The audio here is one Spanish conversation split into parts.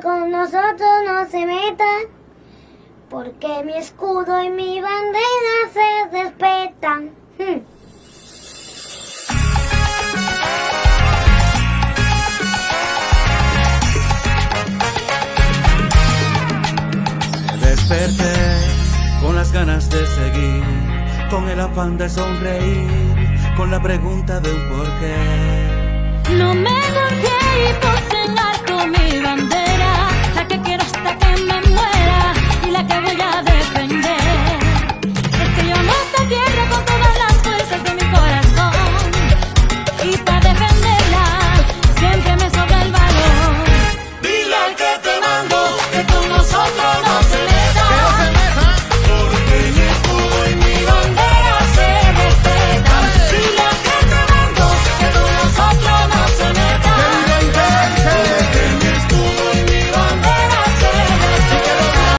que con nosotros no se metan, porque mi escudo y mi bandera se respetan. Me desperté con las ganas de seguir, con el afán de sonreír, con la pregunta de un porqué. No me volteé y puse en alto mi bandera, la que quiero hasta que me muera y la que voy a defender. Es que yo amo esta tierra con todas las fuerzas de mi corazón, y para defenderla siempre me sobra el valor. Dile al que te mando que con nosotros no se meta, porque mi escudo y mi bandera se respetan. Dile al que te mando que con nosotros no se meta, porque mi escudo y mi bandera se respetan.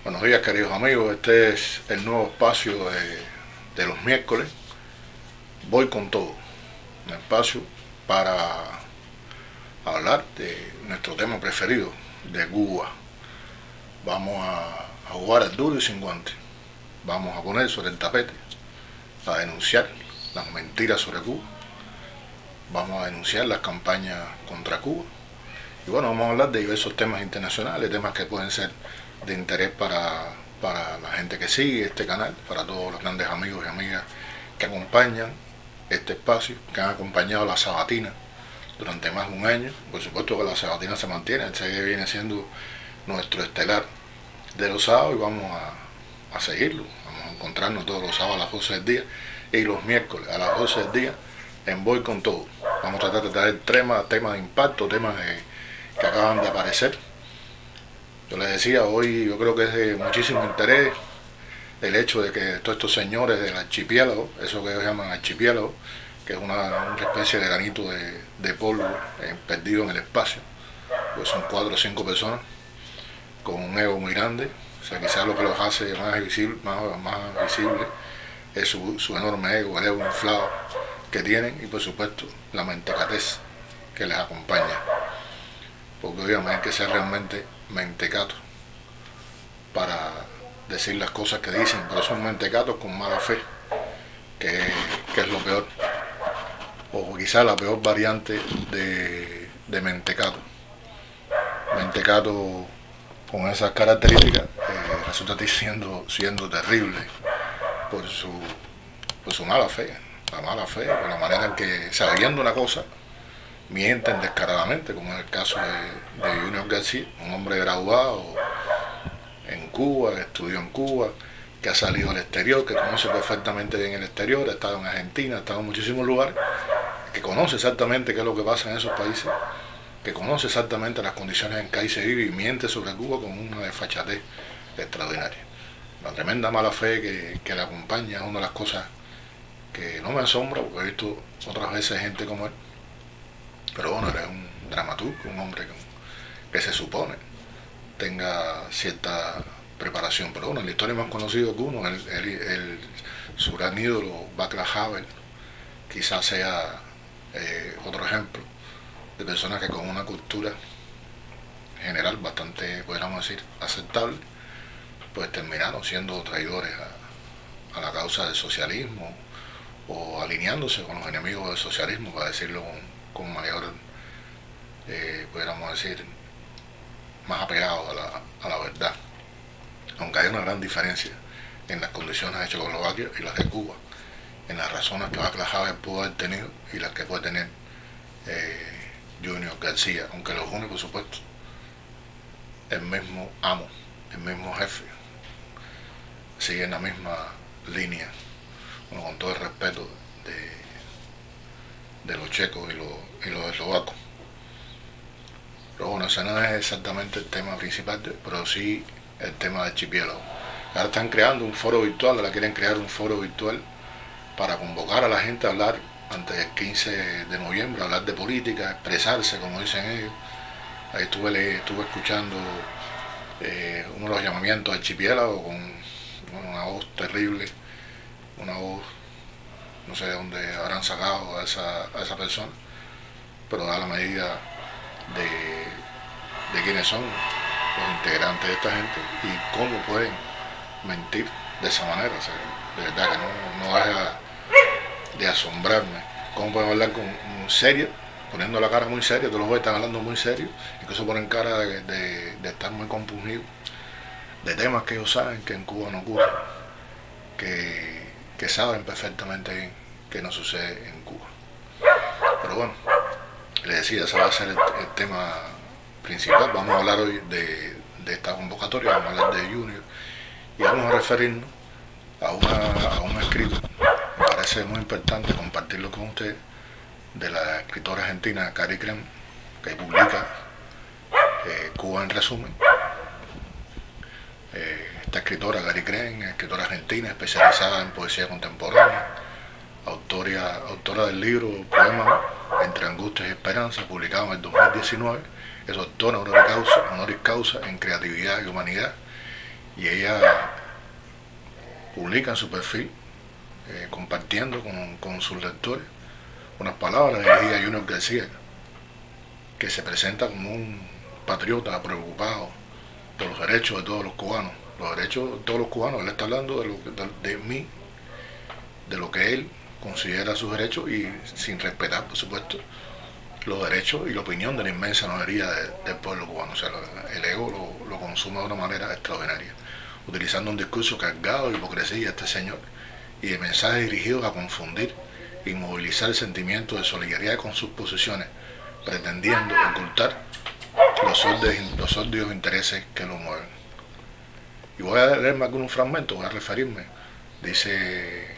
Buenos días, queridos amigos. Este es el nuevo espacio de los miércoles. Voy con todo. Un espacio para hablar de nuestro tema preferido, de Cuba. Vamos a jugar al duro y sin guantes. Vamos a poner sobre el tapete, a denunciar las mentiras sobre Cuba. Vamos a denunciar las campañas contra Cuba. Y bueno, vamos a hablar de diversos temas internacionales, temas que pueden ser de interés para la gente que sigue este canal, para todos los grandes amigos y amigas que acompañan este espacio, que han acompañado la sabatina durante más de un año. Por supuesto que la sabatina se mantiene, este viene siendo nuestro estelar de los sábados y vamos a seguirlo. Vamos a encontrarnos todos los sábados a las 12 del día y los miércoles a las 12 del día en Voy con Todo. Vamos a tratar de traer temas de impacto, temas que acaban de aparecer. Yo les decía, hoy yo creo que es de muchísimo interés el hecho de que todos estos señores del archipiélago, eso que ellos llaman archipiélago, que es una especie de granito de polvo perdido en el espacio, pues son 4 o 5 personas con un ego muy grande. O sea, quizás lo que los hace más visible es su enorme ego, el ego inflado que tienen, y por supuesto la mentecatez que les acompaña, porque obviamente hay que ser realmente mentecatos para decir las cosas que dicen, pero son mentecatos con mala fe, que es lo peor, o quizás la peor variante de mentecato. Mentecato con esas características resulta siendo terrible por su mala fe, por la manera en que, sabiendo una cosa, mienten descaradamente, como en el caso de Junior García, un hombre graduado en Cuba, que estudió en Cuba, que ha salido al exterior, que conoce perfectamente bien el exterior, ha estado en Argentina, ha estado en muchísimos lugares, que conoce exactamente qué es lo que pasa en esos países, que conoce exactamente las condiciones en que ahí se vive y miente sobre Cuba con una desfachatez extraordinaria. La tremenda mala fe que le acompaña es una de las cosas que no me asombra, porque he visto otras veces gente como él. Pero bueno, él es un dramaturgo, un hombre que se supone tenga cierta preparación. Pero bueno, en la historia más conocido que uno, su gran ídolo, Václav Havel, quizás sea otro ejemplo de personas que con una cultura general bastante, podríamos decir, aceptable, pues terminaron siendo traidores a la causa del socialismo, o alineándose con los enemigos del socialismo, para decirlo con mayor, pudiéramos decir, más apegado a la verdad. Aunque hay una gran diferencia en las condiciones de Checoslovaquia y las de Cuba, en las razones que Václav Havel pudo haber tenido y las que puede tener Junior García, aunque los une, por supuesto, el mismo amo, el mismo jefe, sigue en la misma línea, bueno, con todo el respeto de los checos y los eslovacos. Pero bueno, ese no es exactamente el tema principal, pero sí el tema del archipiélago. Ahora están creando un foro virtual, ahora quieren crear un foro virtual para convocar a la gente a hablar antes del 15 de noviembre, a hablar de política, expresarse, como dicen ellos. Ahí estuve escuchando uno de los llamamientos al archipiélago con una voz terrible, una voz no sé de dónde habrán sacado a esa persona, pero da la medida de quiénes son los integrantes de esta gente y cómo pueden mentir de esa manera. O sea, de verdad que no deja de asombrarme cómo pueden hablar con serio, poniendo la cara muy seria. Todos los jueces están hablando muy serio, incluso ponen cara de estar muy compungidos de temas que ellos saben que en Cuba no ocurren, que saben perfectamente bien que no sucede en Cuba. Pero bueno, les decía, ese va a ser el tema principal. Vamos a hablar hoy de esta convocatoria, vamos a hablar de Junior y vamos a referirnos a un escrito, me parece muy importante compartirlo con ustedes, de la escritora argentina Cari Crem, que publica Cuba en resumen. Esta escritora, Cari Crem, escritora argentina especializada en poesía contemporánea, autora del libro Poema Entre Angustias y Esperanza, publicado en el 2019, es doctora honoris causa en creatividad y humanidad, y ella publica en su perfil, compartiendo con sus lectores, unas palabras dirigidas a Junior García, que se presenta como un patriota preocupado por los derechos de todos los cubanos. Los derechos de todos los cubanos, él está hablando de lo que él considera sus derechos, y sin respetar, por supuesto, los derechos y la opinión de la inmensa mayoría del pueblo cubano. O sea, el ego lo consume de una manera extraordinaria, utilizando un discurso cargado de hipocresía este señor y de mensajes dirigidos a confundir y movilizar sentimientos de solidaridad con sus posiciones, pretendiendo ocultar los sórdidos intereses que lo mueven. Y voy a leerme algunos fragmentos, voy a referirme. Dice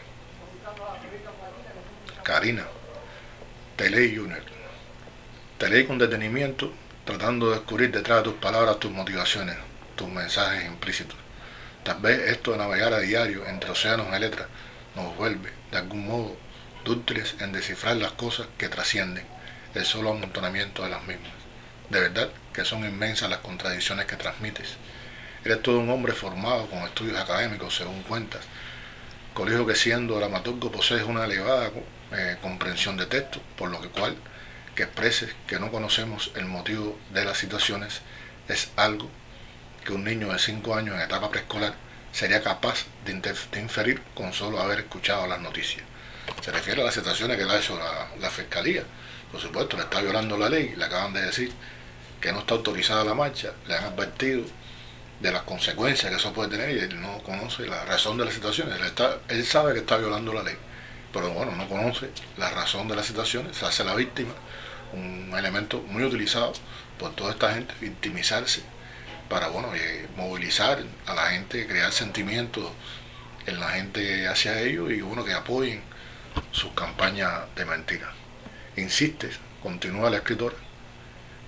Karina: te leí, Junior. Te leí con detenimiento, tratando de descubrir detrás de tus palabras tus motivaciones, tus mensajes implícitos. Tal vez esto de navegar a diario entre océanos de letras nos vuelve, de algún modo, dúctiles en descifrar las cosas que trascienden el solo amontonamiento de las mismas. De verdad que son inmensas las contradicciones que transmites. Eres todo un hombre formado con estudios académicos, según cuentas. Colegio que siendo dramaturgo posees una elevada comprensión de texto, por lo cual que expreses que no conocemos el motivo de las situaciones es algo que un niño de 5 años en etapa preescolar sería capaz de inferir con solo haber escuchado las noticias. Se refiere a las situaciones que le ha hecho la Fiscalía. Por supuesto, le está violando la ley, le acaban de decir que no está autorizada la marcha, le han advertido de las consecuencias que eso puede tener y él no conoce la razón de las situaciones. Él sabe que está violando la ley, pero bueno, no conoce la razón de las situaciones, se hace la víctima, un elemento muy utilizado por toda esta gente, victimizarse para movilizar a la gente, crear sentimientos en la gente hacia ellos y que apoyen sus campañas de mentira. Insistes, continúa la escritora,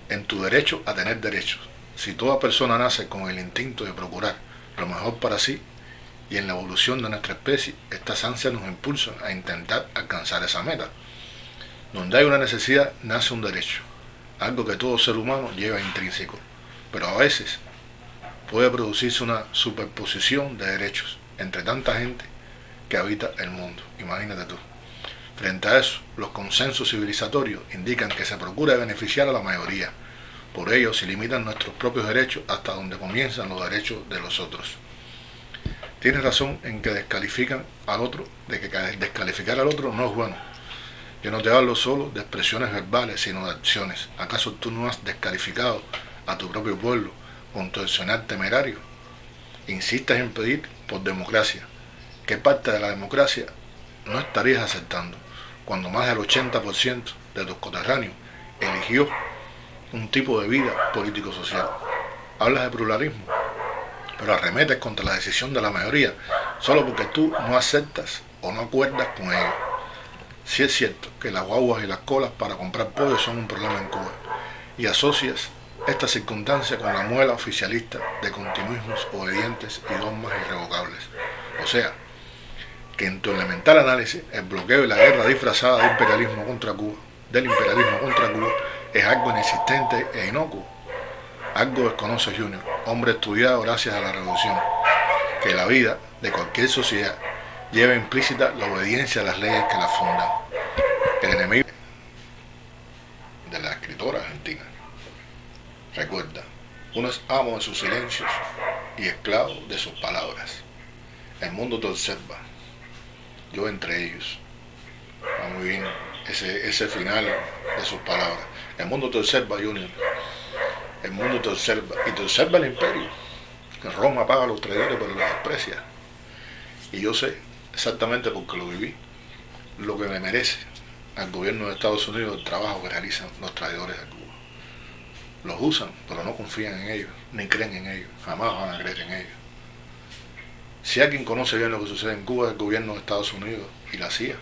en tu derecho a tener derechos. Si toda persona nace con el instinto de procurar lo mejor para sí, y en la evolución de nuestra especie, estas ansias nos impulsan a intentar alcanzar esa meta. Donde hay una necesidad, nace un derecho, algo que todo ser humano lleva intrínseco, pero a veces puede producirse una superposición de derechos entre tanta gente que habita el mundo. Imagínate tú. Frente a eso, los consensos civilizatorios indican que se procura beneficiar a la mayoría. Por ello, se limitan nuestros propios derechos hasta donde comienzan los derechos de los otros. Tienes razón en que descalifican al otro, de que descalificar al otro no es bueno. Yo no te hablo solo de expresiones verbales, sino de acciones. ¿Acaso tú no has descalificado a tu propio pueblo con tu accionar temerario? Insistes en pedir por democracia. ¿Qué parte de la democracia no estarías aceptando cuando más del 80% de tus coterráneos eligió un tipo de vida político-social? Hablas de pluralismo, pero arremetes contra la decisión de la mayoría solo porque tú no aceptas o no acuerdas con ellos. Sí es cierto que las guaguas y las colas para comprar pollo son un problema en Cuba, y asocias esta circunstancia con la muela oficialista de continuismos obedientes y dogmas irrevocables. O sea, que en tu elemental análisis, el bloqueo y la guerra disfrazada del imperialismo contra Cuba es algo inexistente e inocuo. Algo desconoce Junior, hombre estudiado gracias a la revolución, que la vida de cualquier sociedad lleva implícita la obediencia a las leyes que la fundan. El enemigo de la escritora argentina. Recuerda, uno es amo de sus silencios y esclavo de sus palabras. El mundo te observa, yo entre ellos. Va muy bien ese final de sus palabras. El mundo te observa, Junior. El mundo te observa y te observa el imperio. Que Roma paga a los traidores pero los desprecia. Y yo sé exactamente porque lo viví lo que me merece al gobierno de Estados Unidos el trabajo que realizan los traidores de Cuba. Los usan pero no confían en ellos ni creen en ellos, jamás van a creer en ellos. Si alguien conoce bien lo que sucede en Cuba es el gobierno de Estados Unidos y la CIA.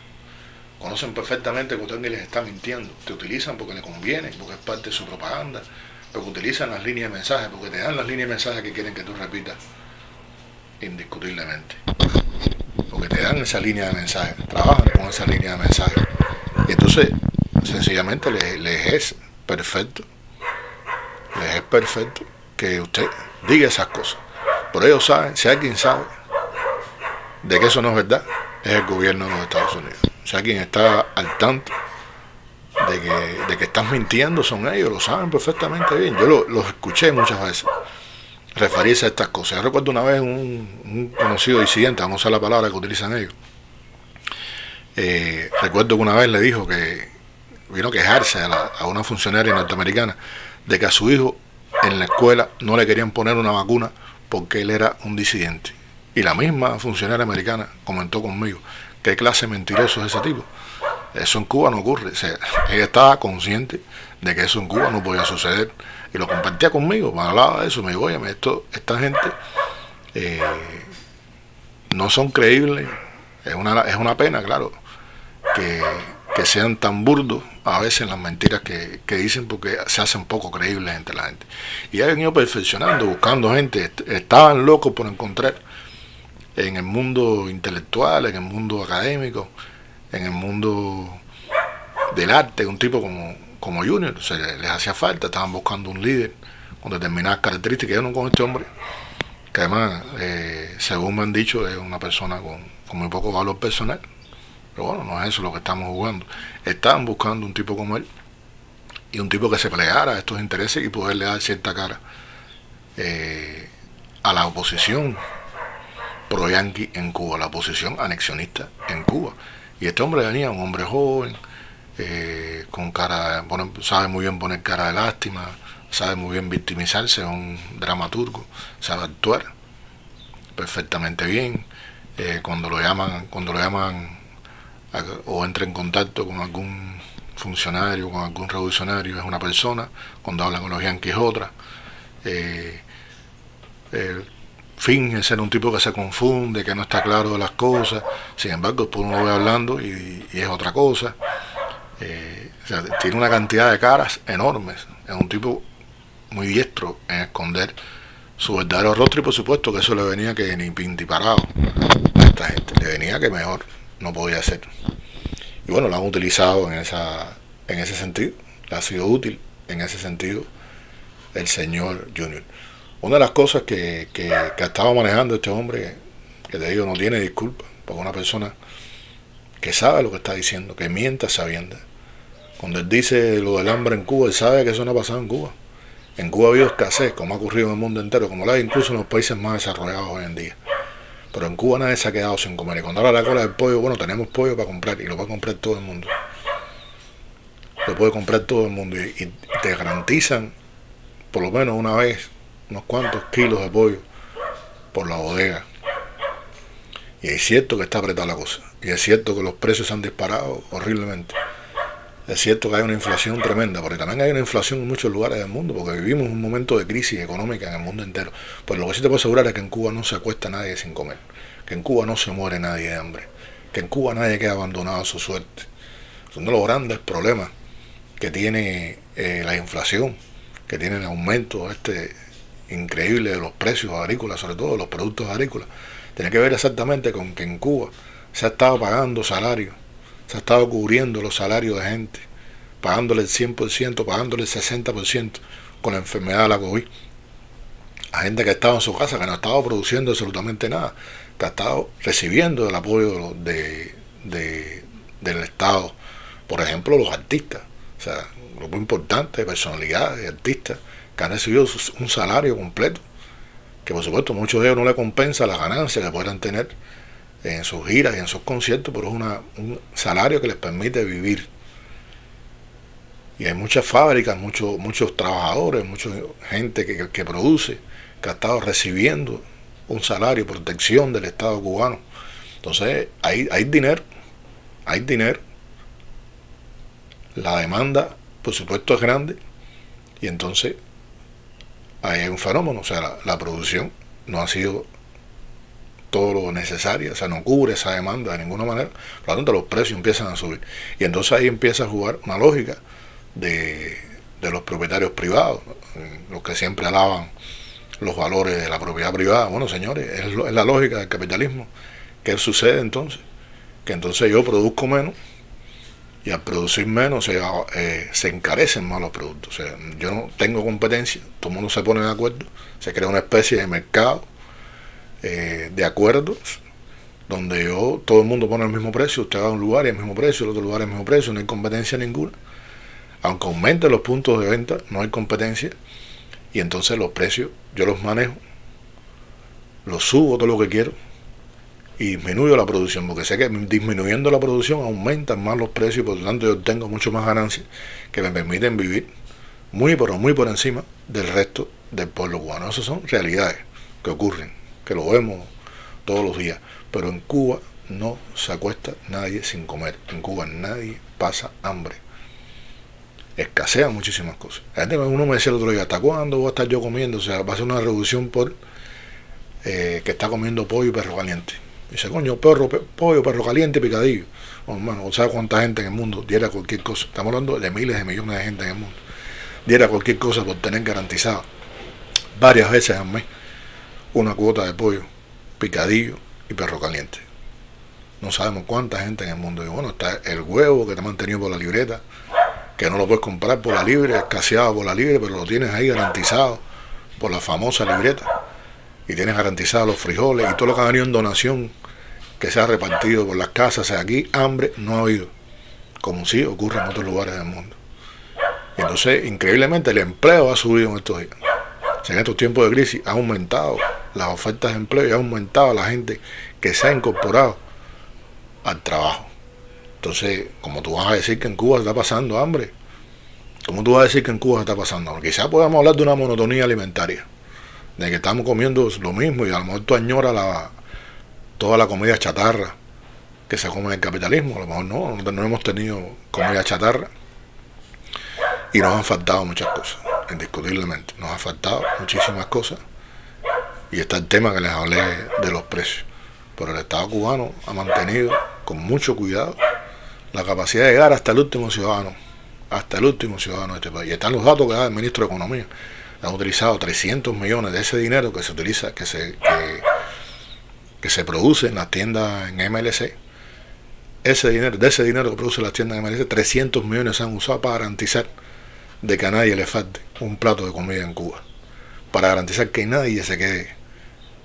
Conocen perfectamente que alguien les está mintiendo. Te utilizan porque les conviene, porque es parte de su propaganda, porque utilizan las líneas de mensaje, porque te dan las líneas de mensaje que quieren que tú repitas indiscutiblemente. Porque te dan esa línea de mensaje, trabajan con esa línea de mensaje. Y entonces, sencillamente les es perfecto que usted diga esas cosas. Pero ellos saben, si alguien sabe de que eso no es verdad, es el gobierno de los Estados Unidos. Si alguien está al tanto de que estás mintiendo, son ellos, lo saben perfectamente bien. Yo los escuché muchas veces referirse a estas cosas. Yo recuerdo una vez un conocido disidente, vamos a usar la palabra que utilizan ellos. Recuerdo que una vez le dijo que vino a quejarse a una funcionaria norteamericana de que a su hijo en la escuela no le querían poner una vacuna porque él era un disidente. Y la misma funcionaria americana comentó conmigo, ¿qué clase de mentiroso es ese tipo? Eso en Cuba no ocurre. O sea, ella estaba consciente de que eso en Cuba no podía suceder. Y lo compartía conmigo, me hablaba de eso, me dijo, oye, esta gente no son creíbles. Es una pena, claro, que sean tan burdos a veces las mentiras que dicen, porque se hacen poco creíbles entre la gente. Y han ido perfeccionando, buscando gente. Estaban locos por encontrar en el mundo intelectual, en el mundo académico, en el mundo del arte, un tipo como Junior. O sea, les hacía falta, estaban buscando un líder con determinadas características. Yo no con este hombre, que además, según me han dicho, es una persona con muy poco valor personal. Pero bueno, no es eso lo que estamos jugando. Estaban buscando un tipo como él, y un tipo que se plegara a estos intereses y poderle dar cierta cara a la oposición pro-yanqui en Cuba, la oposición anexionista en Cuba. Y este hombre venía, un hombre joven, con cara, sabe muy bien poner cara de lástima, sabe muy bien victimizarse, es un dramaturgo, sabe actuar perfectamente bien. Cuando lo llaman o entra en contacto con algún funcionario, con algún revolucionario, es una persona. Cuando habla con los yanquis es otra. Finge ser un tipo que se confunde, que no está claro de las cosas. Sin embargo, después uno lo ve hablando y es otra cosa. O sea, tiene una cantidad de caras enormes. Es un tipo muy diestro en esconder su verdadero rostro, y por supuesto que eso le venía que ni pintiparado a esta gente. Le venía que mejor no podía ser. Y bueno, lo han utilizado en ese sentido. Le ha sido útil en ese sentido el señor Junior. Una de las cosas que ha estado manejando este hombre, que te digo, no tiene disculpa, porque una persona que sabe lo que está diciendo, que mienta sabiendo. Cuando él dice lo del hambre en Cuba, él sabe que eso no ha pasado en Cuba. En Cuba ha habido escasez, como ha ocurrido en el mundo entero, como lo hay incluso en los países más desarrollados hoy en día. Pero en Cuba nadie se ha quedado sin comer. Y cuando habla la cola del pollo, bueno, tenemos pollo para comprar, y lo puede comprar todo el mundo. Lo puede comprar todo el mundo, y te garantizan por lo menos una vez unos cuantos kilos de pollo por la bodega. Y es cierto que está apretada la cosa, y es cierto que los precios se han disparado horriblemente. Es cierto que hay una inflación tremenda, porque también hay una inflación en muchos lugares del mundo, porque vivimos un momento de crisis económica en el mundo entero. Pues lo que sí te puedo asegurar es que en Cuba no se acuesta nadie sin comer, que en Cuba no se muere nadie de hambre, que en Cuba nadie queda abandonado a su suerte. Son de los grandes problemas que tiene la inflación, que tiene el aumento increíble de los precios agrícolas, sobre todo de los productos agrícolas. Tiene que ver exactamente con que en Cuba se ha estado pagando salarios, se ha estado cubriendo los salarios de gente, pagándole el 100%, pagándole el 60% con la enfermedad de la COVID a gente que ha estado en su casa, que no ha estado produciendo absolutamente nada, que ha estado recibiendo el apoyo del Estado. Por ejemplo, los artistas, o sea, un grupo importante de personalidades, de artistas, que han recibido un salario completo, que por supuesto muchos de ellos no le compensa la ganancia que puedan tener en sus giras y en sus conciertos, pero es un salario que les permite vivir. Y hay muchas fábricas, muchos trabajadores, mucha gente que produce, que ha estado recibiendo un salario, protección del Estado cubano. Entonces hay dinero, la demanda por supuesto es grande, y entonces hay un fenómeno, o sea, la producción no ha sido todo lo necesario, o sea, no cubre esa demanda de ninguna manera, por lo tanto los precios empiezan a subir, y entonces ahí empieza a jugar una lógica de los propietarios privados, los que siempre alaban los valores de la propiedad privada. Bueno, señores, es la lógica del capitalismo. ¿Qué sucede entonces? Que entonces yo produzco menos, y al producir menos se encarecen más los productos. O sea, yo no tengo competencia, todo el mundo se pone de acuerdo, se crea una especie de mercado de acuerdos, donde todo el mundo pone el mismo precio, usted va a un lugar y el mismo precio, el otro lugar el mismo precio, no hay competencia ninguna. Aunque aumenten los puntos de venta, no hay competencia, y entonces los precios yo los manejo, los subo todo lo que quiero, y disminuyo la producción, porque sé que disminuyendo la producción aumentan más los precios, por lo tanto yo tengo mucho más ganancias que me permiten vivir muy por encima del resto del pueblo cubano. Esas son realidades que ocurren, que lo vemos todos los días, pero en Cuba no se acuesta nadie sin comer, en Cuba nadie pasa hambre, escasean muchísimas cosas. Uno me decía el otro día, ¿hasta cuándo voy a estar yo comiendo? O sea, va a ser una revolución por que está comiendo pollo y perro caliente. Dice, coño, pollo, perro caliente y picadillo. Bueno, hermano, ¿sabes cuánta gente en el mundo diera cualquier cosa? Estamos hablando de miles de millones de gente en el mundo. Diera cualquier cosa por tener garantizado varias veces al mes una cuota de pollo, picadillo y perro caliente. No sabemos cuánta gente en el mundo. Y bueno, está el huevo que te ha mantenido por la libreta, que no lo puedes comprar por la libre, escaseado por la libre, pero lo tienes ahí garantizado por la famosa libreta. Y tienes garantizados los frijoles y todo lo que ha venido en donación, que se ha repartido por las casas. O sea, aquí hambre no ha habido, como sí ocurre en otros lugares del mundo. Y entonces, increíblemente, el empleo ha subido en estos días. O sea, en estos tiempos de crisis ha aumentado las ofertas de empleo y ha aumentado la gente que se ha incorporado al trabajo. Entonces, ¿cómo tú vas a decir que en Cuba se está pasando hambre? ¿Cómo tú vas a decir que en Cuba se está pasando hambre? Quizás podamos hablar de una monotonía alimentaria, de que estamos comiendo lo mismo, y a lo mejor tú añoras toda la comida chatarra que se come en el capitalismo. A lo mejor no hemos tenido comida chatarra y nos han faltado muchas cosas, indiscutiblemente. Nos han faltado muchísimas cosas, y está el tema que les hablé de los precios. Pero el Estado cubano ha mantenido con mucho cuidado la capacidad de llegar hasta el último ciudadano de este país. Y están los datos que da el ministro de Economía. Han utilizado 300 millones de ese dinero que se utiliza, que se produce en las tiendas en MLC. De ese dinero que produce las tiendas en MLC, 300 millones se han usado para garantizar de que a nadie le falte un plato de comida en Cuba, para garantizar que nadie se quede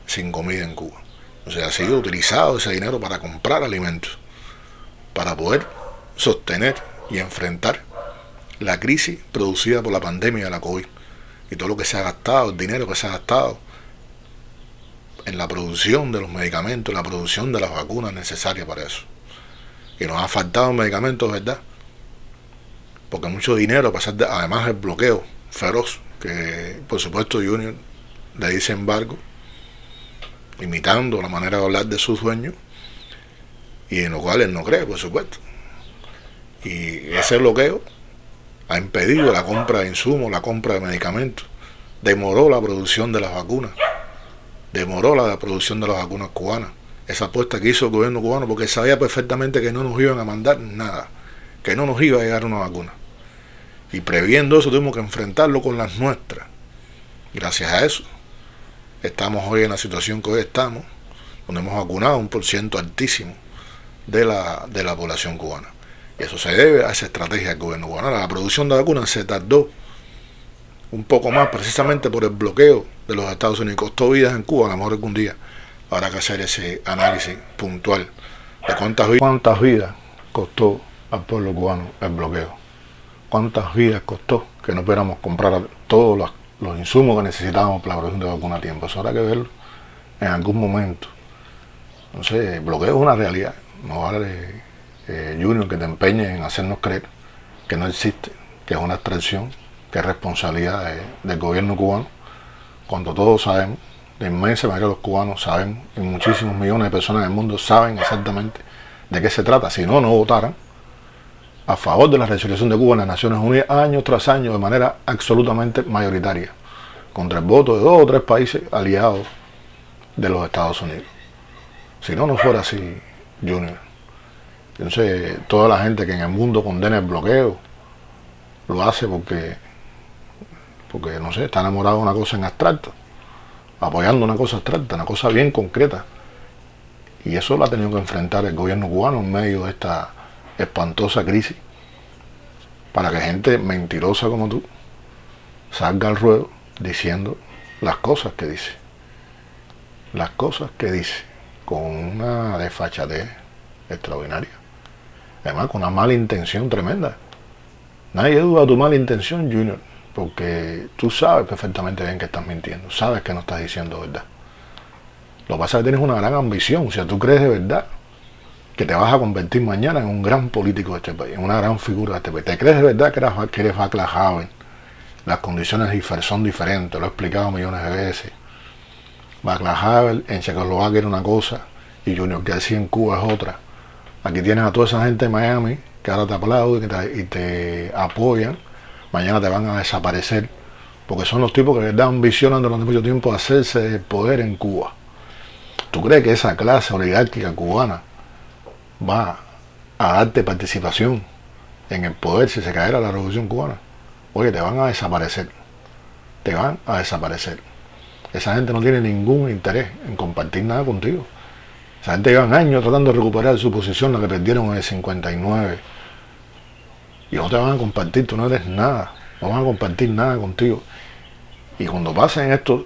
sin comida en Cuba. O sea, ha sido utilizado ese dinero para comprar alimentos, para poder sostener y enfrentar la crisis producida por la pandemia de la COVID. Y todo lo que se ha gastado, el dinero que se ha gastado en la producción de los medicamentos, la producción de las vacunas necesarias para eso. Y nos ha faltado medicamentos, ¿verdad? Porque mucho dinero, a pesar de, además del bloqueo feroz, que por supuesto Junior le dice embargo, imitando la manera de hablar de sus dueños, y en lo cual él no cree, por supuesto. Y ese bloqueo ha impedido la compra de insumos, la compra de medicamentos, demoró la producción de las vacunas, demoró la producción de las vacunas cubanas. Esa apuesta que hizo el gobierno cubano, porque sabía perfectamente que no nos iban a mandar nada, que no nos iba a llegar una vacuna. Y previendo eso tuvimos que enfrentarlo con las nuestras. Gracias a eso estamos hoy en la situación que hoy estamos, donde hemos vacunado un % altísimo de la población cubana. Y eso se debe a esa estrategia del gobierno cubano. La producción de vacunas se tardó un poco más, precisamente por el bloqueo de los Estados Unidos. Costó vidas en Cuba. A lo mejor algún día habrá que hacer ese análisis puntual de cuántas vidas costó al pueblo cubano el bloqueo. Cuántas vidas costó que no pudiéramos comprar todos los insumos que necesitábamos para la producción de vacuna a tiempo. Eso habrá que verlo en algún momento. Entonces, el bloqueo es una realidad. No vale, Junior, que te empeñes en hacernos creer que no existe, que es una abstracción, que es responsabilidad del gobierno cubano, cuando todos sabemos, la inmensa mayoría de los cubanos sabemos, y muchísimos millones de personas en el mundo saben exactamente de qué se trata. Si no, no votaran a favor de la resolución de Cuba en las Naciones Unidas año tras año de manera absolutamente mayoritaria, contra el voto de 2 o 3 países aliados de los Estados Unidos. Si no, no fuera así, Junior. Entonces, toda la gente que en el mundo condena el bloqueo, lo hace porque no sé, está enamorado de una cosa en abstracto, apoyando una cosa abstracta, una cosa bien concreta. Y eso lo ha tenido que enfrentar el gobierno cubano en medio de esta espantosa crisis, para que gente mentirosa como tú salga al ruedo diciendo las cosas que dice. Las cosas que dice, con una desfachatez extraordinaria. Además, con una mala intención tremenda. Nadie duda de tu mala intención, Junior, porque tú sabes perfectamente bien que estás mintiendo, sabes que no estás diciendo verdad. Lo que pasa es que tienes una gran ambición. O sea, tú crees de verdad que te vas a convertir mañana en un gran político de este país, en una gran figura de este país. ¿Te crees de verdad que eres Václav Havel? Las condiciones son diferentes, lo he explicado millones de veces. Václav Havel en Checoslovaquia era una cosa y Junior García en Cuba es otra. Aquí tienes a toda esa gente de Miami que ahora te aplauden y te apoyan. Mañana te van a desaparecer, porque son los tipos que de verdad ambicionan durante mucho tiempo hacerse del poder en Cuba. ¿Tú crees que esa clase oligárquica cubana va a darte participación en el poder si se caerá la revolución cubana? Oye, te van a desaparecer. Te van a desaparecer. Esa gente no tiene ningún interés en compartir nada contigo. Esa gente llevan años tratando de recuperar su posición, la que perdieron en el 59. Y no te van a compartir, tú no eres nada. No van a compartir nada contigo. Y cuando pasen estos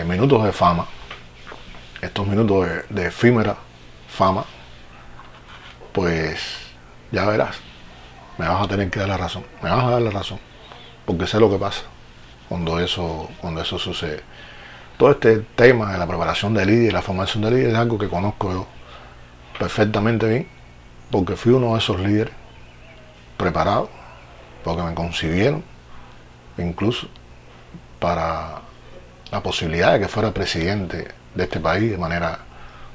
minutos de fama, estos minutos de efímera fama, pues ya verás, me vas a tener que dar la razón, me vas a dar la razón, porque sé lo que pasa cuando eso sucede. Todo este tema de la preparación de líder y la formación de líder es algo que conozco yo perfectamente bien, porque fui uno de esos líderes preparados, porque me concibieron incluso para la posibilidad de que fuera presidente de este país de manera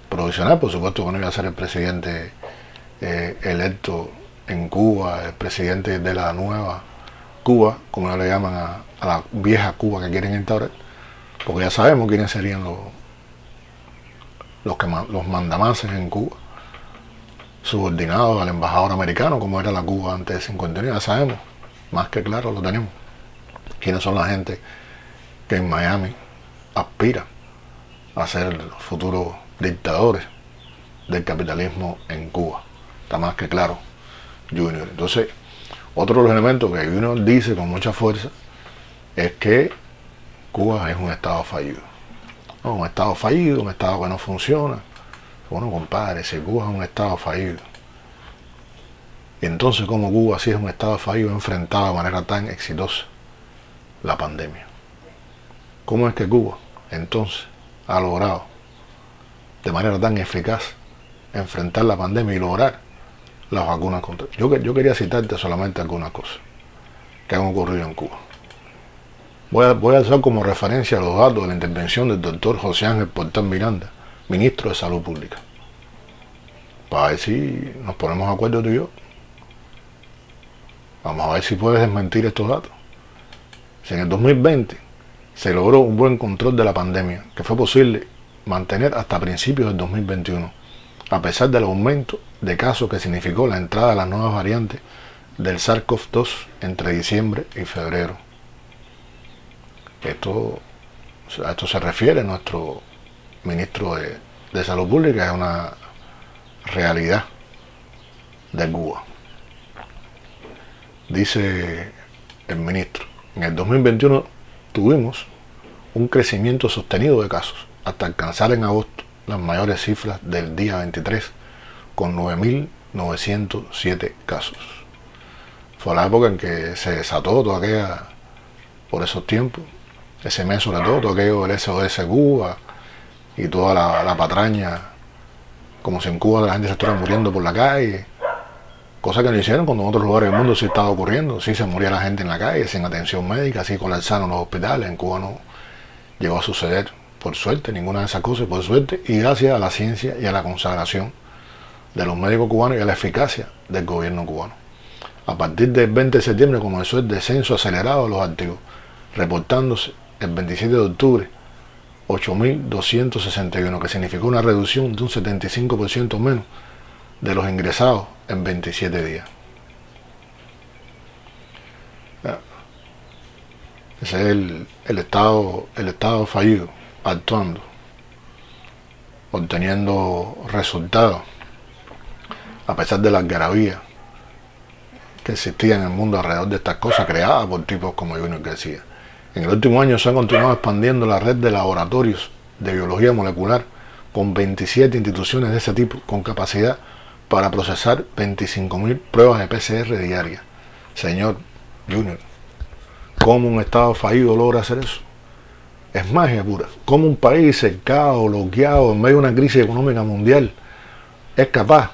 provisional. Por supuesto que no iba a ser el presidente electo en Cuba, el presidente de la nueva Cuba, como le llaman a la vieja Cuba que quieren instaurar, porque ya sabemos quiénes serían los mandamases en Cuba, subordinados al embajador americano, como era la Cuba antes del 59. Ya sabemos, más que claro lo tenemos, quiénes son la gente que en Miami aspira a ser los futuros dictadores del capitalismo en Cuba. Está más que claro, Junior. Entonces, otro de los elementos que Junior dice con mucha fuerza es que Cuba es un estado fallido. No, un estado fallido, un estado que no funciona. Bueno, compadre, si Cuba es un estado fallido, y entonces como Cuba, si es un estado fallido, ha enfrentado de manera tan exitosa la pandemia. ¿Cómo es que Cuba entonces ha logrado de manera tan eficaz enfrentar la pandemia y lograr las vacunas contra? Yo quería citarte solamente algunas cosas que han ocurrido en Cuba. Voy a usar como referencia los datos de la intervención del doctor José Ángel Portal Miranda, ministro de Salud Pública, para ver si nos ponemos de acuerdo tú y yo. Vamos a ver si puedes desmentir estos datos. Si en el 2020 se logró un buen control de la pandemia, que fue posible mantener hasta principios del 2021, a pesar del aumento de casos que significó la entrada de las nuevas variantes del SARS-CoV-2 entre diciembre y febrero. A esto se refiere nuestro ministro de Salud Pública, es una realidad de Cuba. Dice el ministro En el 2021 tuvimos un crecimiento sostenido de casos, hasta alcanzar en agosto las mayores cifras del día 23, con 9.907 casos. Fue la época en que se desató toda aquella, por esos tiempos, ese mes sobre todo aquello del SOS Cuba y toda la patraña, como si en Cuba la gente se estuviera muriendo por la calle, cosa que no hicieron cuando en otros lugares del mundo sí estaba ocurriendo, sí se moría la gente en la calle sin atención médica, sí colapsaron los hospitales. En Cuba no llegó a suceder, por suerte, ninguna de esas cosas, por suerte, y gracias a la ciencia y a la consagración de los médicos cubanos y a la eficacia del gobierno cubano. A partir del 20 de septiembre comenzó el descenso acelerado de los activos, reportándose el 27 de octubre 8.261, que significó una reducción de un 75% menos de los ingresados en 27 días. Ese es el estado fallido, actuando, obteniendo resultados, a pesar de la algarabía que existía en el mundo alrededor de estas cosas, creadas por tipos como Junior García. En el último año se ha continuado expandiendo la red de laboratorios de biología molecular, con 27 instituciones de ese tipo, con capacidad para procesar 25.000 pruebas de PCR diarias. Señor Junior, ¿cómo un estado fallido logra hacer eso? Es magia pura. ¿Cómo un país cercado, bloqueado, en medio de una crisis económica mundial, es capaz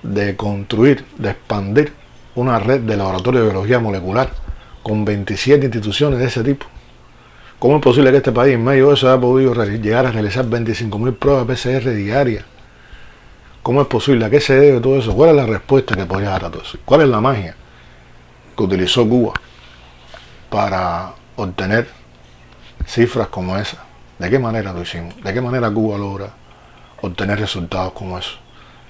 de construir, de expandir una red de laboratorios de biología molecular con 27 instituciones de ese tipo? ¿Cómo es posible que este país en medio de eso haya podido llegar a realizar 25.000 pruebas de PCR diarias? ¿Cómo es posible? ¿A qué se debe todo eso? ¿Cuál es la respuesta que podría dar a todo eso? ¿Cuál es la magia que utilizó Cuba para obtener cifras como esa? ¿De qué manera lo hicimos? ¿De qué manera Cuba logra obtener resultados como eso?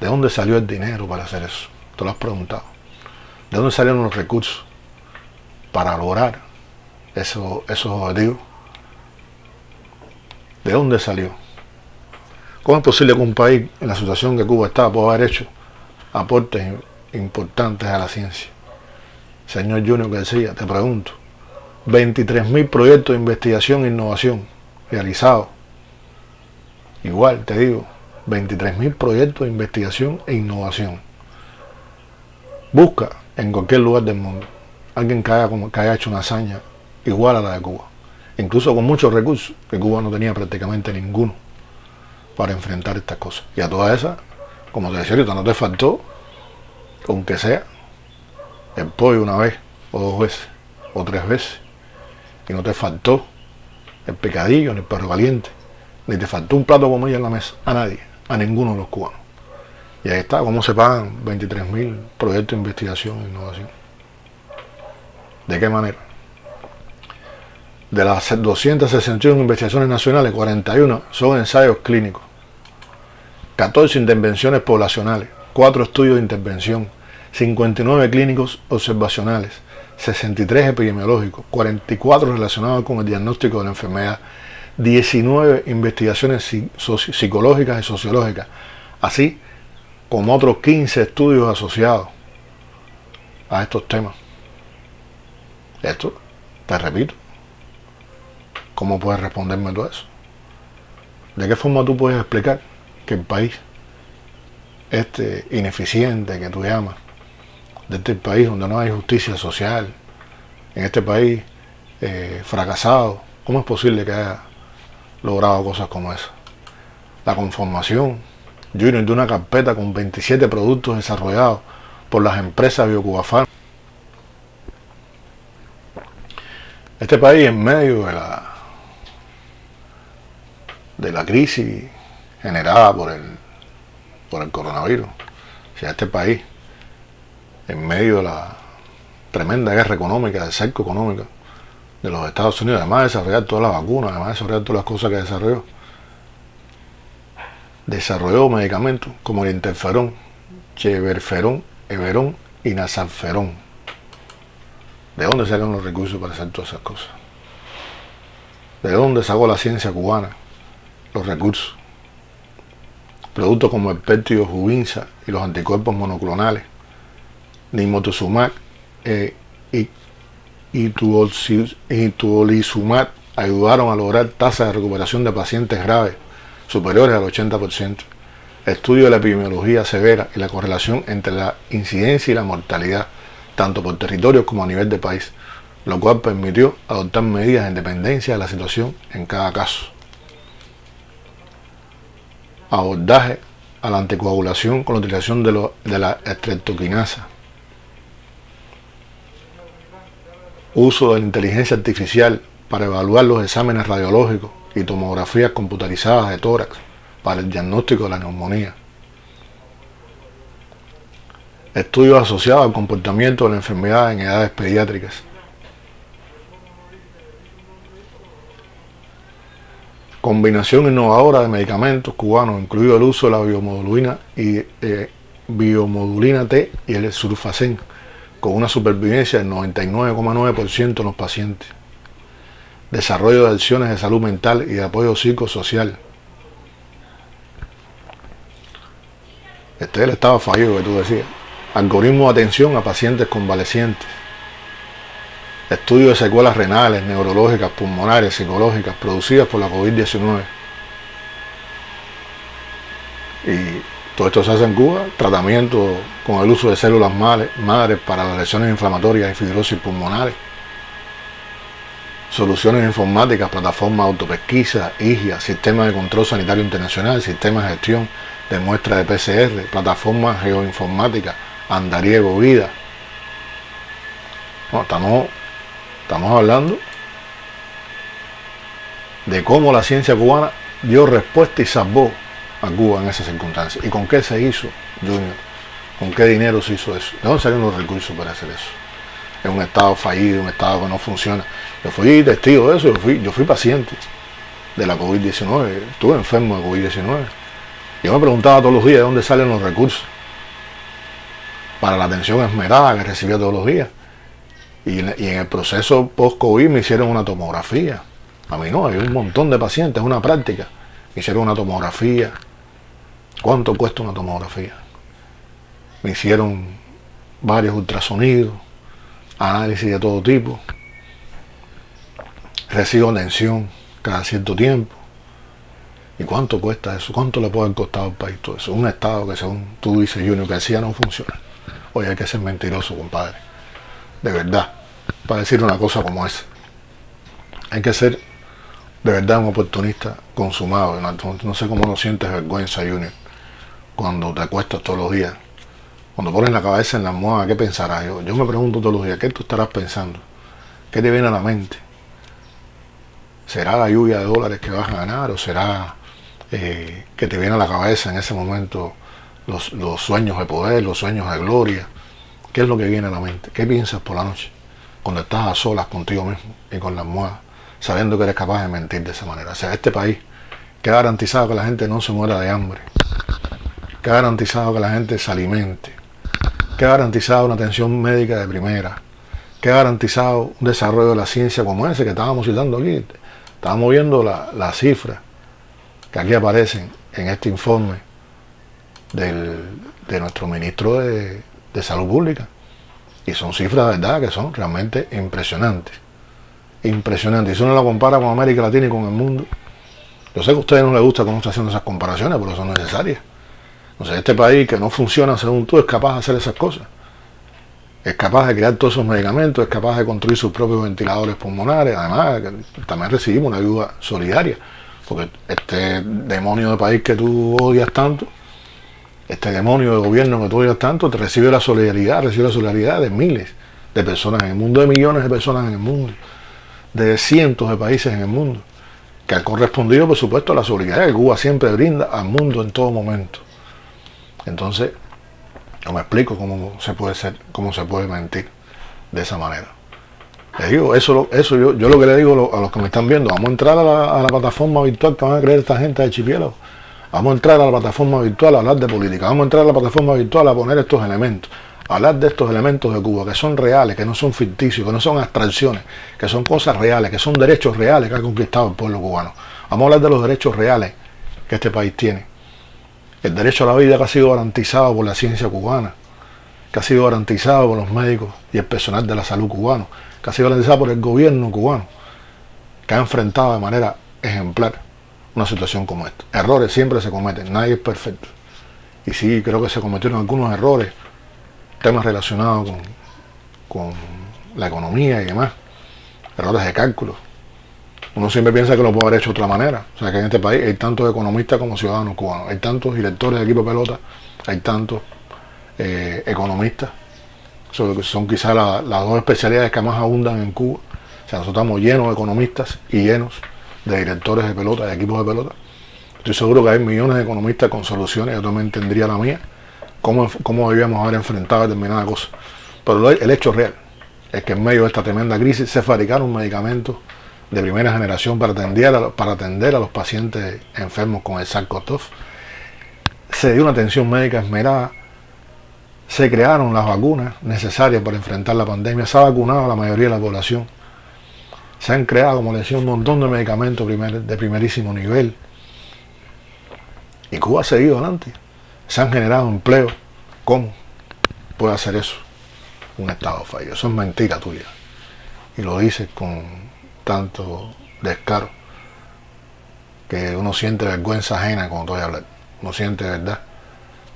¿De dónde salió el dinero para hacer eso? ¿Te lo has preguntado? ¿De dónde salieron los recursos para lograr esos objetivos? ¿De dónde salió? ¿Cómo es posible que un país en la situación que Cuba está pueda haber hecho aportes importantes a la ciencia? Señor Junior García, te pregunto, 23.000 proyectos de investigación e innovación realizados. Igual te digo, 23.000 proyectos de investigación e innovación. Busca en cualquier lugar del mundo alguien que haya hecho una hazaña igual a la de Cuba, incluso con muchos recursos, que Cuba no tenía prácticamente ninguno para enfrentar estas cosas. Y a todas esas, como te decía ahorita, no te faltó, aunque sea, el pollo una vez, o 2 veces, o 3 veces. Y no te faltó el picadillo, ni el perro caliente, ni te faltó un plato de comida en la mesa. A nadie, a ninguno de los cubanos. Y ahí está, cómo se pagan 23.000 proyectos de investigación e innovación. ¿De qué manera? De las 261 investigaciones nacionales, 41 son ensayos clínicos, 14 intervenciones poblacionales, 4 estudios de intervención, 59 clínicos observacionales, 63 epidemiológicos, 44 relacionados con el diagnóstico de la enfermedad, 19 investigaciones psicológicas y sociológicas, así como otros 15 estudios asociados a estos temas. Esto, te repito, ¿cómo puedes responderme todo eso? ¿De qué forma tú puedes explicar que el país ineficiente que tú llamas, de este país donde no hay justicia social, en este país fracasado, cómo es posible que haya logrado cosas como esa? La conformación, Junior, de una carpeta con 27 productos desarrollados por las empresas BioCubaPharma. Este país, en medio de la crisis generada por el coronavirus, o sea, este país, en medio de la tremenda guerra económica, del cerco económico de los Estados Unidos, además de desarrollar todas las vacunas, además de desarrollar todas las cosas que desarrolló medicamentos como el interferón, cheverferón, everón y nasalferón. ¿De dónde salieron los recursos para hacer todas esas cosas? ¿De dónde sacó la ciencia cubana los recursos? Productos como el péptido Jubinsa y los anticuerpos monoclonales, Nimotuzumab y y tocilizumab ayudaron a lograr tasas de recuperación de pacientes graves superiores al 80%. Estudio de la epidemiología severa y la correlación entre la incidencia y la mortalidad, tanto por territorios como a nivel de país, lo cual permitió adoptar medidas en dependencia de la situación en cada caso. Abordaje a la anticoagulación con la utilización de la estreptoquinasa. Uso de la inteligencia artificial para evaluar los exámenes radiológicos y tomografías computarizadas de tórax para el diagnóstico de la neumonía. Estudios asociados al comportamiento de la enfermedad en edades pediátricas. Combinación innovadora de medicamentos cubanos, incluido el uso de la biomodulina T y el sulfacén, con una supervivencia del 99,9% en los pacientes. Desarrollo de acciones de salud mental y de apoyo psicosocial. Este es el estado fallido que tú decías. Algoritmo de atención a pacientes convalecientes. Estudio de secuelas renales, neurológicas, pulmonares, psicológicas producidas por la COVID-19. Y todo esto se hace en Cuba. Tratamiento con el uso de células madres para las lesiones inflamatorias y fibrosis pulmonares. Soluciones informáticas, plataformas de autopesquisa, IGIA, Sistema de Control Sanitario Internacional, Sistema de Gestión de Muestras de PCR, plataformas geoinformáticas, Andariego, Vida. No, estamos hablando de cómo la ciencia cubana dio respuesta y salvó a Cuba en esas circunstancias. ¿Y con qué se hizo, Junior? ¿Con qué dinero se hizo eso? ¿De dónde salieron los recursos para hacer eso? Es un estado fallido, un estado que no funciona. Yo fui testigo de eso, yo fui paciente de la COVID-19, estuve enfermo de COVID-19. Yo me preguntaba todos los días de dónde salen los recursos para la atención esmerada que recibía todos los días. Y en el proceso post-COVID me hicieron una tomografía. A mí no, hay un montón de pacientes, es una práctica. Me hicieron una tomografía. ¿Cuánto cuesta una tomografía? Me hicieron varios ultrasonidos, análisis de todo tipo. Recibo atención cada cierto tiempo. ¿Y cuánto cuesta eso? ¿Cuánto le puede haber costado al país todo eso? Un estado que, según tú dices, Junior, que decía no funciona. Oye, hay que ser mentiroso, compadre. De verdad, para decir una cosa como esa. Hay que ser de verdad un oportunista consumado. No sé cómo no sientes vergüenza, Junior, cuando te acuestas todos los días. Cuando pones la cabeza en la almohada, ¿qué pensarás? Yo me pregunto todos los días, ¿qué tú estarás pensando? ¿Qué te viene a la mente? ¿Será la lluvia de dólares que vas a ganar? ¿O será que te viene a la cabeza en ese momento los sueños de poder, los sueños de gloria? ¿Qué es lo que viene a la mente? ¿Qué piensas por la noche? Cuando estás a solas contigo mismo y con la almohada, sabiendo que eres capaz de mentir de esa manera. O sea, este país, que ha garantizado que la gente no se muera de hambre, que ha garantizado que la gente se alimente, que ha garantizado una atención médica de primera, que ha garantizado un desarrollo de la ciencia como ese que estábamos citando aquí. Estábamos viendo las cifras que aquí aparecen en este informe de nuestro ministro de Salud Pública. Y son cifras de verdad que son realmente impresionantes. Impresionantes. Y si uno lo compara con América Latina y con el mundo, yo sé que a ustedes no les gusta cómo está haciendo esas comparaciones, pero son necesarias. Entonces, este país que no funciona según tú es capaz de hacer esas cosas. Es capaz de crear todos esos medicamentos, es capaz de construir sus propios ventiladores pulmonares. Además, también recibimos una ayuda solidaria, porque este demonio de país que tú odias tanto, este demonio de gobierno que tú odias tanto, te recibe la solidaridad de miles de personas en el mundo, de millones de personas en el mundo, de cientos de países en el mundo, que han correspondido, por supuesto, a la solidaridad que Cuba siempre brinda al mundo en todo momento. Entonces, no me explico cómo se puede mentir de esa manera. Les digo, eso yo lo que le digo a los que me están viendo, vamos a entrar a la plataforma virtual que van a creer esta gente de Archipiélago. Vamos a entrar a la plataforma virtual a hablar de política, vamos a entrar a la plataforma virtual a poner estos elementos, a hablar de estos elementos de Cuba, que son reales, que no son ficticios, que no son abstracciones, que son cosas reales, que son derechos reales que ha conquistado el pueblo cubano. Vamos a hablar de los derechos reales que este país tiene. El derecho a la vida que ha sido garantizado por la ciencia cubana, que ha sido garantizado por los médicos y el personal de la salud cubano, que que ha sido garantizada por el gobierno cubano, que ha enfrentado de manera ejemplar una situación como esta. Errores siempre se cometen, nadie es perfecto. Y sí, creo que se cometieron algunos errores, temas relacionados con la economía y demás, errores de cálculo. Uno siempre piensa que lo puede haber hecho de otra manera. O sea, que en este país hay tantos economistas como ciudadanos cubanos, hay tantos directores de equipo de pelota, hay tantos economistas. Son quizás las dos especialidades que más abundan en Cuba. O sea, nosotros estamos llenos de economistas y llenos de directores de pelota, de equipos de pelota. Estoy seguro que hay millones de economistas con soluciones, yo también tendría la mía, cómo debíamos haber enfrentado determinadas cosas. Pero el hecho real es que en medio de esta tremenda crisis se fabricaron medicamentos de primera generación para atender a los pacientes enfermos con el SARS-CoV. Se dio una atención médica esmerada, se crearon las vacunas necesarias para enfrentar la pandemia, se ha vacunado a la mayoría de la población, se han creado, como les decía, un montón de medicamentos de primerísimo nivel, y Cuba ha seguido adelante, se han generado empleos. ¿Cómo puede hacer eso un Estado fallido? Eso es mentira tuya, y lo dices con tanto descaro que uno siente vergüenza ajena cuando te voy a hablar. Uno siente, de verdad,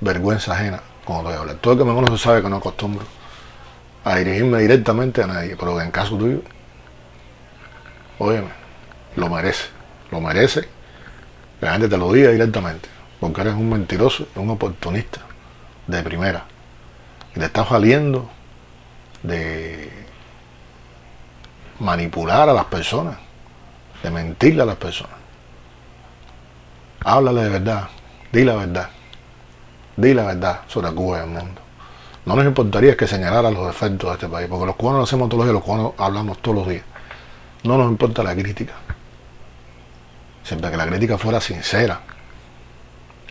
vergüenza ajena cuando te voy a hablar. Todo el que me conoce sabe que no acostumbro a dirigirme directamente a nadie, pero en caso tuyo, óyeme, lo merece que la gente te lo diga directamente, porque eres un mentiroso, un oportunista de primera, y te estás valiendo de manipular a las personas, de mentirle a las personas. Háblale de verdad, di la verdad sobre Cuba y el mundo. No nos importaría que señalara los defectos de este país, porque los cubanos lo hacemos todos los días, los cubanos hablamos todos los días. No nos importa la crítica, siempre que la crítica fuera sincera,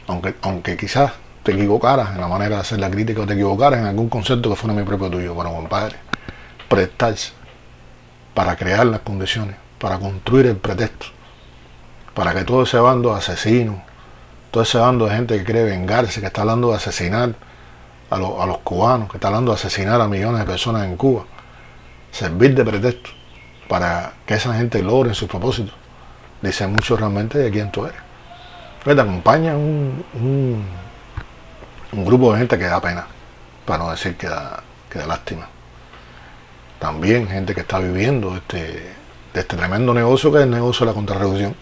aunque quizás te equivocaras en la manera de hacer la crítica o te equivocaras en algún concepto que fuera mi propio tuyo, pero compadre, prestarse para crear las condiciones, para construir el pretexto, para que todo ese bando de asesinos, todo ese bando de gente que quiere vengarse, que está hablando de asesinar a los cubanos, que está hablando de asesinar a millones de personas en Cuba, servir de pretexto para que esa gente logre sus propósitos, dice mucho realmente de quién tú eres. Te acompaña un grupo de gente que da pena, para no decir que da lástima. También gente que está viviendo de este tremendo negocio que es el negocio de la contrarrevolución,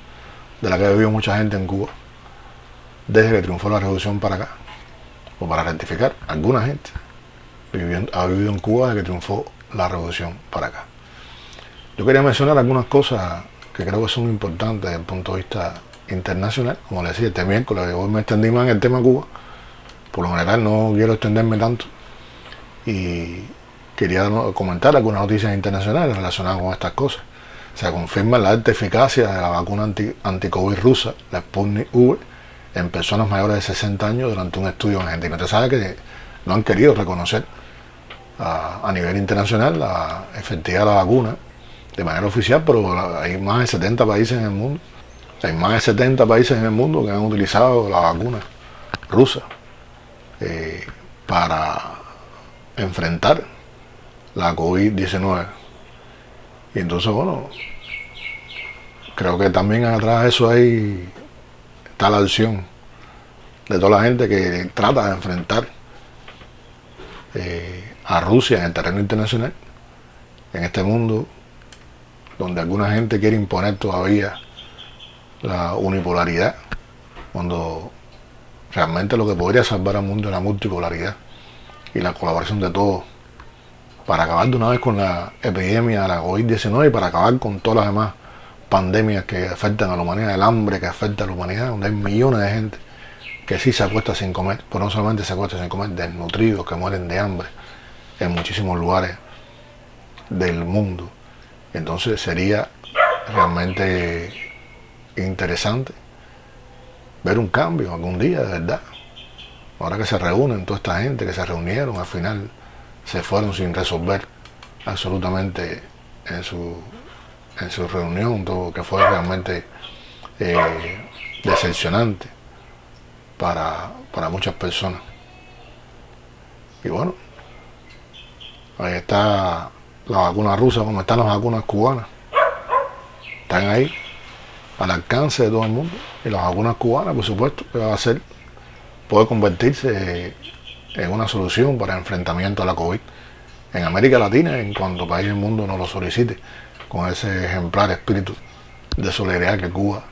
de la que ha vivido mucha gente en Cuba desde que triunfó la revolución para acá, o para rectificar, alguna gente ha vivido en Cuba desde que triunfó la revolución para acá. Yo quería mencionar algunas cosas que creo que son importantes desde el punto de vista internacional. Como les decía, este miércoles hoy me extendí más en el tema Cuba, por lo general no quiero extenderme tanto, y quería comentar algunas noticias internacionales relacionadas con estas cosas. Se confirma la alta eficacia de la vacuna anti-COVID rusa, la Sputnik V, en personas mayores de 60 años durante un estudio en Argentina. Usted sabe que no han querido reconocer a nivel internacional la efectividad de la vacuna de manera oficial, pero hay más de 70 países en el mundo. Hay más de 70 países en el mundo que han utilizado la vacuna rusa para enfrentar la COVID-19. Y entonces, bueno, creo que también atrás de eso está la acción de toda la gente que trata de enfrentar a Rusia en el terreno internacional, en este mundo donde alguna gente quiere imponer todavía la unipolaridad, cuando realmente lo que podría salvar al mundo es la multipolaridad y la colaboración de todos para acabar de una vez con la epidemia de la COVID-19 y para acabar con todas las demás pandemias que afectan a la humanidad, el hambre que afecta a la humanidad, donde hay millones de gente que sí se acuesta sin comer, pero no solamente se acuesta sin comer, desnutridos, que mueren de hambre en muchísimos lugares del mundo. Entonces sería realmente interesante ver un cambio algún día, de verdad. Ahora que se reúnen toda esta gente que se reunieron, al final se fueron sin resolver absolutamente en su reunión, todo que fue realmente decepcionante para muchas personas. Y bueno, ahí está las vacunas rusas como están las vacunas cubanas. Están ahí, al alcance de todo el mundo. Y las vacunas cubanas, por supuesto, que va a ser, puede convertirse en una solución para el enfrentamiento a la COVID en América Latina, en cuanto país del mundo no lo solicite, con ese ejemplar espíritu de solidaridad que Cuba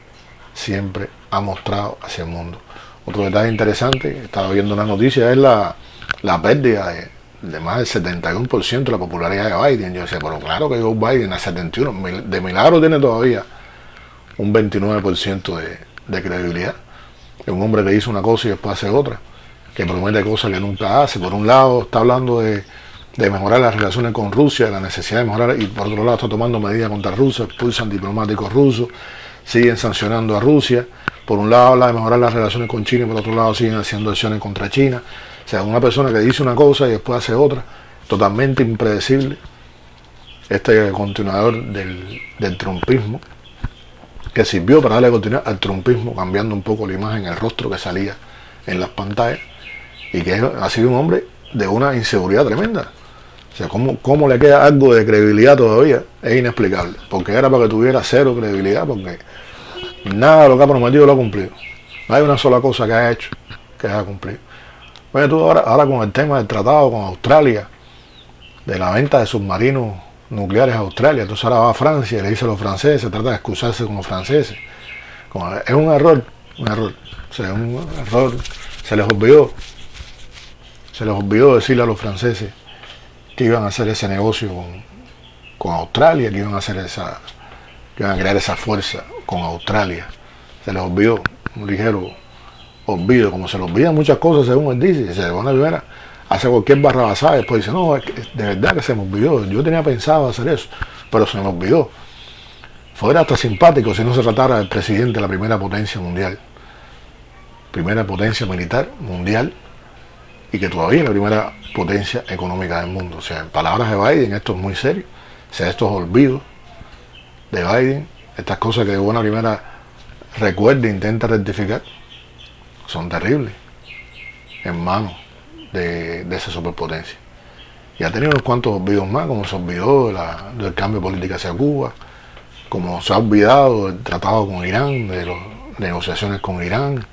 siempre ha mostrado hacia el mundo. Otro detalle interesante, estaba viendo una noticia, es la pérdida de más del 71% de la popularidad de Biden. Yo decía, pero claro que Joe Biden a 71, de milagro tiene todavía un 29% de credibilidad. Es un hombre que dice una cosa y después hace otra, que promete cosas que nunca hace. Por un lado está hablando de mejorar las relaciones con Rusia, de la necesidad de mejorar, y por otro lado está tomando medidas contra Rusia, expulsan diplomáticos rusos, siguen sancionando a Rusia. Por un lado habla de mejorar las relaciones con China y por otro lado siguen haciendo acciones contra China. O sea, una persona que dice una cosa y después hace otra, totalmente impredecible. Este continuador del trumpismo, que sirvió para darle continuidad al trumpismo, cambiando un poco la imagen, el rostro que salía en las pantallas, y que ha sido un hombre de una inseguridad tremenda. O sea, ¿cómo le queda algo de credibilidad todavía? Es inexplicable, porque era para que tuviera cero credibilidad, porque nada de lo que ha prometido lo ha cumplido. No hay una sola cosa que haya hecho que haya cumplido. Oye, tú ahora con el tema del tratado con Australia, de la venta de submarinos nucleares a Australia, entonces ahora va a Francia y le dice a los franceses, trata de excusarse con los franceses. Es un error. O sea, un error. Se les olvidó decirle a los franceses que iban a hacer ese negocio con Australia, que iban a crear esa fuerza con Australia. Se les olvidó, un ligero olvido, como se les olvidan muchas cosas según él dice, se van a primera, hace cualquier barrabasada, después dice, no, es que de verdad que se me olvidó, yo tenía pensado hacer eso, pero se me olvidó. Fuera hasta simpático si no se tratara del presidente de la primera potencia mundial, primera potencia militar mundial, y que todavía es la primera potencia económica del mundo. O sea, en palabras de Biden, esto es muy serio. O sea, estos olvidos de Biden, estas cosas que de buena primera recuerda e intenta rectificar, son terribles en manos de esa superpotencia. Y ha tenido unos cuantos olvidos más, como se olvidó del cambio político hacia Cuba, como se ha olvidado del tratado con Irán, de las negociaciones con Irán,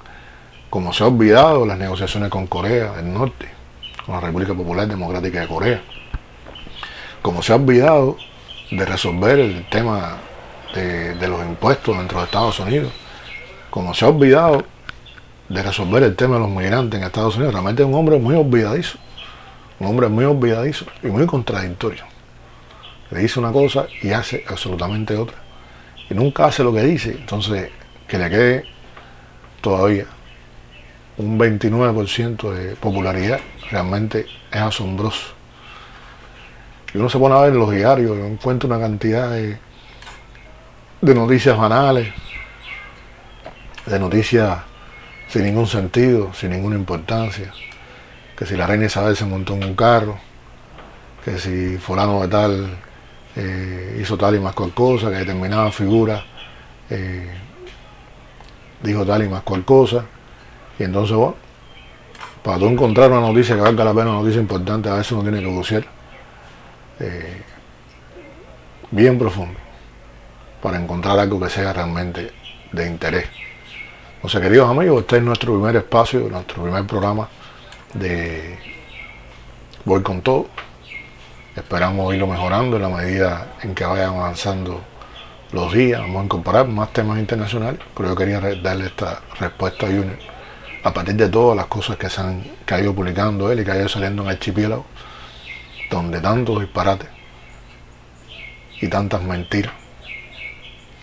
como se ha olvidado las negociaciones con Corea del Norte, con la República Popular Democrática de Corea, como se ha olvidado de resolver el tema de los impuestos dentro de Estados Unidos, como se ha olvidado de resolver el tema de los migrantes en Estados Unidos. Realmente es un hombre muy olvidadizo y muy contradictorio. Le dice una cosa y hace absolutamente otra, y nunca hace lo que dice. Entonces, que le quede todavía un 29% de popularidad realmente es asombroso. Y uno se pone a ver en los diarios y encuentra una cantidad de noticias banales, de noticias sin ningún sentido, sin ninguna importancia, que si la reina Isabel se montó en un carro, que si fulano de tal hizo tal y más cual cosa, que determinada figura dijo tal y más cual cosa. Y entonces, bueno, para tú encontrar una noticia que valga la pena, una noticia importante, a veces uno tiene que bucear bien profundo para encontrar algo que sea realmente de interés. O sea, queridos amigos, este es nuestro primer espacio, nuestro primer programa de Voy con Todo. Esperamos irlo mejorando en la medida en que vayan avanzando los días. Vamos a incorporar más temas internacionales, pero yo quería darle esta respuesta a Junior a partir de todas las cosas que ha ido publicando él y que ha ido saliendo en Archipiélago, donde tantos disparates y tantas mentiras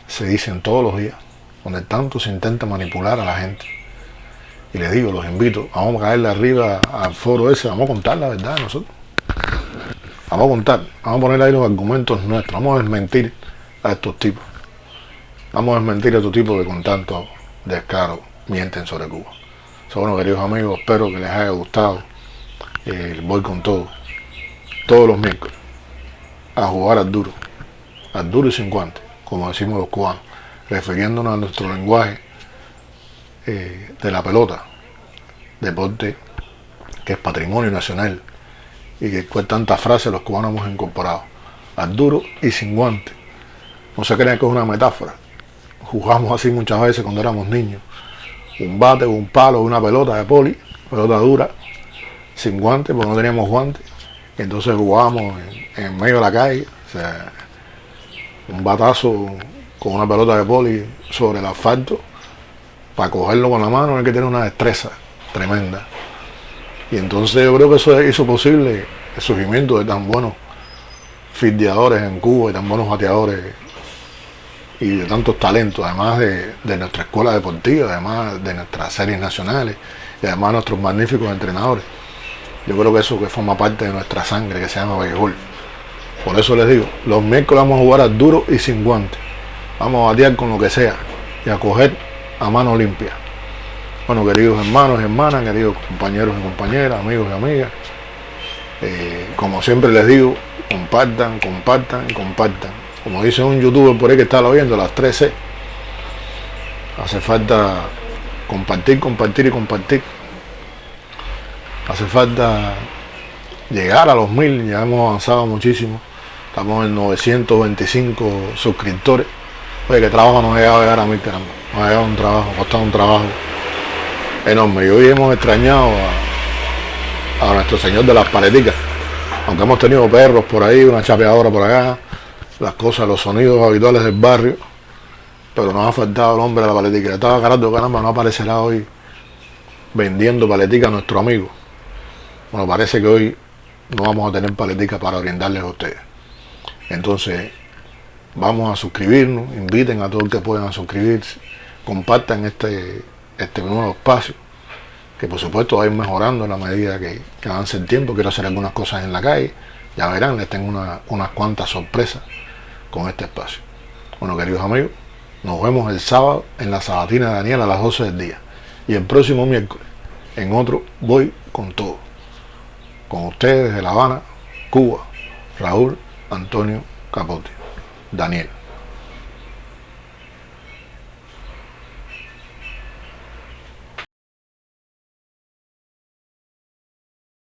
se dicen todos los días, donde tanto se intenta manipular a la gente. Y les digo, los invito, vamos a caerle arriba al foro ese, vamos a contar la verdad de nosotros. Vamos a contar, vamos a poner ahí los argumentos nuestros, vamos a desmentir a estos tipos. Vamos a desmentir a estos tipos que con tanto descaro mienten sobre Cuba. Bueno, queridos amigos, espero que les haya gustado. Voy con Todo, todos los miércoles, a jugar al duro y sin guantes, como decimos los cubanos, refiriéndonos a nuestro lenguaje de la pelota, deporte que es patrimonio nacional y que con tantas frases los cubanos hemos incorporado. al duro y sin guante. No se crean que es una metáfora. Jugamos así muchas veces cuando éramos niños. Un bate, un palo, una pelota de poli, pelota dura, sin guante, porque no teníamos guantes. Y entonces jugábamos en medio de la calle, o sea, un batazo con una pelota de poli sobre el asfalto. Para cogerlo con la mano hay que tener una destreza tremenda. Y entonces yo creo que eso hizo posible el surgimiento de tan buenos fildeadores en Cuba y tan buenos bateadores y de tantos talentos, además de nuestra escuela deportiva, además de nuestras series nacionales y además de nuestros magníficos entrenadores. Yo creo que eso que forma parte de nuestra sangre, que se llama béisbol. Por eso les digo, los miércoles vamos a jugar al duro y sin guantes. Vamos a batear con lo que sea y a coger a mano limpia. Bueno, queridos hermanos y hermanas, queridos compañeros y compañeras, amigos y amigas, como siempre les digo, compartan, compartan y compartan. Como dice un youtuber por ahí que está viendo, las 3C. Hace falta compartir, compartir y compartir. Hace falta llegar a los 1000, ya hemos avanzado muchísimo. Estamos en 925 suscriptores. Oye, qué trabajo nos ha llegado a llegar a 1000, caramba. Nos ha llegado un trabajo, ha costado un trabajo enorme. Y hoy hemos extrañado a nuestro señor de las paleticas. Aunque hemos tenido perros por ahí, una chapeadora por acá, las cosas, los sonidos habituales del barrio, pero nos ha faltado el hombre de la paletica. Estaba Carando, caramba, no aparecerá hoy vendiendo paletica a nuestro amigo. Bueno, parece que hoy no vamos a tener paletica para orientarles a ustedes. Entonces, vamos a suscribirnos, inviten a todos los que puedan a suscribirse, compartan este nuevo espacio, que por supuesto va a ir mejorando en la medida que avance el tiempo. Quiero hacer algunas cosas en la calle, ya verán, les tengo unas cuantas sorpresas con este espacio. Bueno, queridos amigos, nos vemos el sábado en la Sabatina de Daniel a las 12 del día, y el próximo miércoles en otro Voy con Todo, con ustedes desde La Habana, Cuba, Raúl Antonio Capote, Daniel.